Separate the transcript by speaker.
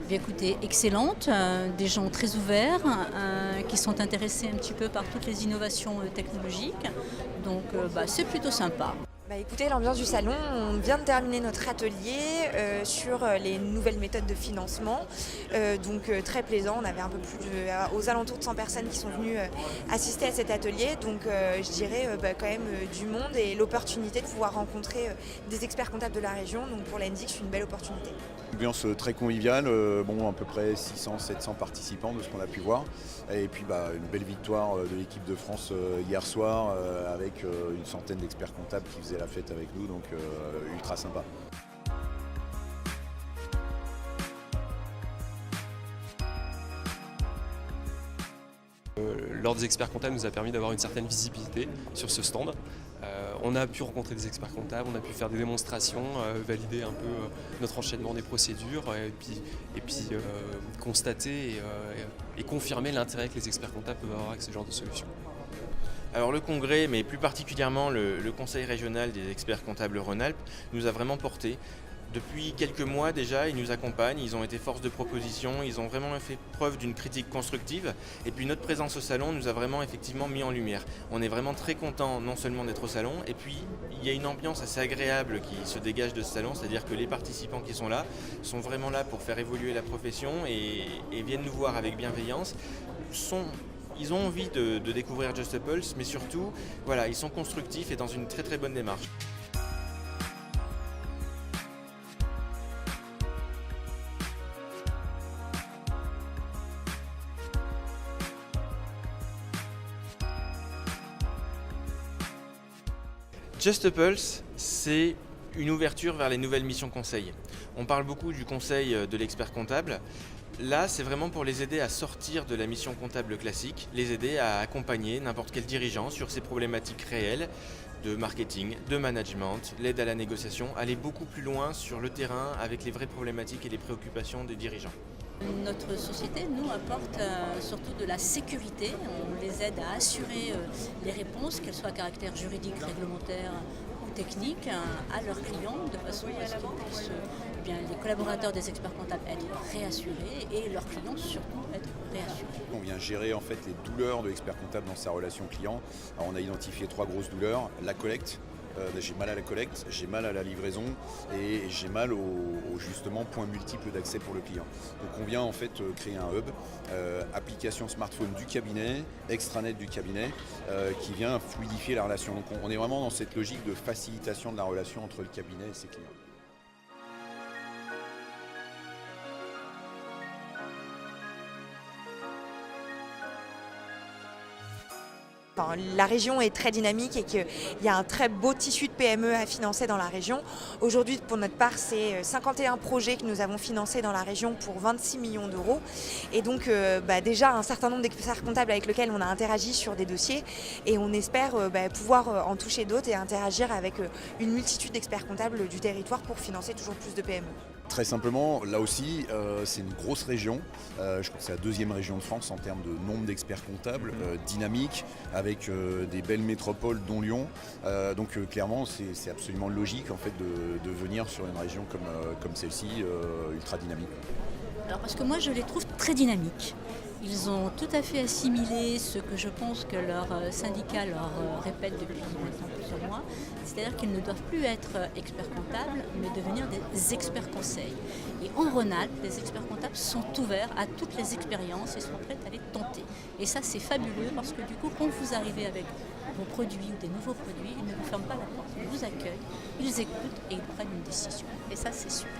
Speaker 1: Bien écoutez, excellente, des gens très ouverts, qui sont intéressés un petit peu par toutes les innovations technologiques. Donc c'est plutôt sympa.
Speaker 2: Écoutez, l'ambiance du salon, on vient de terminer notre atelier sur les nouvelles méthodes de financement. Donc très plaisant, on avait un peu plus aux alentours de 100 personnes qui sont venues assister à cet atelier. Donc je dirais quand même du monde et l'opportunité de pouvoir rencontrer des experts comptables de la région. Donc pour l'ANZIC, c'est une belle opportunité.
Speaker 3: Ambiance très conviviale, à peu près 600-700 participants de ce qu'on a pu voir. Et puis une belle victoire de l'équipe de France hier soir avec une centaine d'experts comptables qui faisaient la fête avec nous, donc ultra sympa.
Speaker 4: L'Ordre des experts comptables nous a permis d'avoir une certaine visibilité sur ce stand. On a pu rencontrer des experts comptables, on a pu faire des démonstrations, valider un peu notre enchaînement des procédures et puis constater et confirmer l'intérêt que les experts comptables peuvent avoir avec ce genre de solution.
Speaker 5: Alors le congrès, mais plus particulièrement le conseil régional des experts comptables Rhône-Alpes, nous a vraiment porté. Depuis quelques mois déjà, ils nous accompagnent, ils ont été force de proposition, ils ont vraiment fait preuve d'une critique constructive. Et puis notre présence au salon nous a vraiment effectivement mis en lumière. On est vraiment très contents non seulement d'être au salon, et puis il y a une ambiance assez agréable qui se dégage de ce salon, c'est-à-dire que les participants qui sont là sont vraiment là pour faire évoluer la profession et viennent nous voir avec bienveillance. Ils ont envie de découvrir Just a Pulse, mais surtout, ils sont constructifs et dans une très très bonne démarche. Just a Pulse, c'est une ouverture vers les nouvelles missions conseil. On parle beaucoup du conseil de l'expert comptable. Là, c'est vraiment pour les aider à sortir de la mission comptable classique, les aider à accompagner n'importe quel dirigeant sur ses problématiques réelles de marketing, de management, l'aide à la négociation, aller beaucoup plus loin sur le terrain avec les vraies problématiques et les préoccupations des dirigeants.
Speaker 1: Notre société nous apporte surtout de la sécurité. On les aide à assurer les réponses, qu'elles soient à caractère juridique, réglementaire ou technique, à leurs clients, de façon à ce qu'ils puissent, les collaborateurs des experts comptables être réassurés et leurs clients surtout être réassurés.
Speaker 3: On vient gérer en fait les douleurs de l'expert comptable dans sa relation client. Alors, on a identifié 3 grosses douleurs: la collecte. J'ai mal à la collecte, j'ai mal à la livraison et j'ai mal aux justement points multiples d'accès pour le client. Donc on vient en fait créer un hub, application smartphone du cabinet, extranet du cabinet, qui vient fluidifier la relation. Donc on est vraiment dans cette logique de facilitation de la relation entre le cabinet et ses clients.
Speaker 2: La région est très dynamique et qu'il y a un très beau tissu de PME à financer dans la région. Aujourd'hui, pour notre part, c'est 51 projets que nous avons financés dans la région pour 26 millions d'euros. Et donc déjà un certain nombre d'experts comptables avec lesquels on a interagi sur des dossiers et on espère pouvoir en toucher d'autres et interagir avec une multitude d'experts comptables du territoire pour financer toujours plus de PME.
Speaker 3: Très simplement, là aussi, c'est une grosse région. Je crois que c'est la 2e région de France en termes de nombre d'experts comptables, dynamique, avec des belles métropoles dont Lyon. Donc clairement, c'est absolument logique en fait de venir sur une région comme celle-ci, ultra dynamique.
Speaker 1: Alors parce que moi je les trouve très dynamiques. Ils ont tout à fait assimilé ce que je pense que leur syndicat leur répète depuis maintenant plusieurs mois, c'est-à-dire qu'ils ne doivent plus être experts comptables, mais devenir des experts conseils. Et en Rhône-Alpes, les experts comptables sont ouverts à toutes les expériences et sont prêts à les tenter. Et ça c'est fabuleux parce que du coup, quand vous arrivez avec vos produits ou des nouveaux produits, ils ne vous ferment pas la porte, ils vous accueillent, ils écoutent et ils prennent une décision. Et ça c'est super.